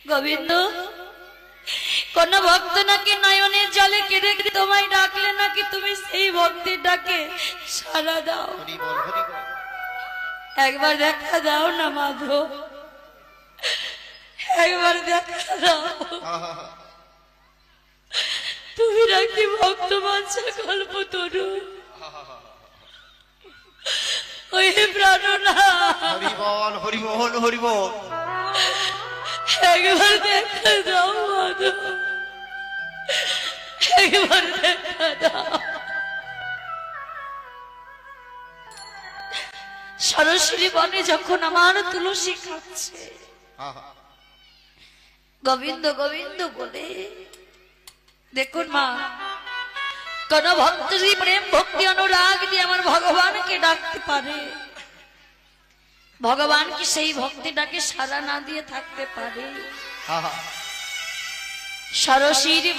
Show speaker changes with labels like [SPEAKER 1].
[SPEAKER 1] গোবিন্দ কোন ভক্ত নাকি নয়নের জলে কেঁদে কেঁদে তোমায় ডাকলে নাকি তুমি সেই ভক্তের ডাকে সাড়া দাও। একবার দেখা দাও না মাধব, একবার দেখা দাও। তুমি নাকি ভক্ত বাঞ্ছা গল্প তরু ওই প্রাণনা
[SPEAKER 2] হরি বল হরি বল।
[SPEAKER 1] একবার দেখা দাও মাধব, একবার দেখা দাও। সরস্বতী বনে যখন আমার তুলসী খাচ্ছে গোবিন্দ গোবিন্দ বলে, দেখুন মা, কোন ভক্ত যদি প্রেম ভক্তি অনুরাগ দিয়ে আমার ভগবানকে ডাকতে পারে, ভগবান কি সেই ভক্তিটাকে সাড়া না দিয়ে থাকতে পারে? সরস্বতী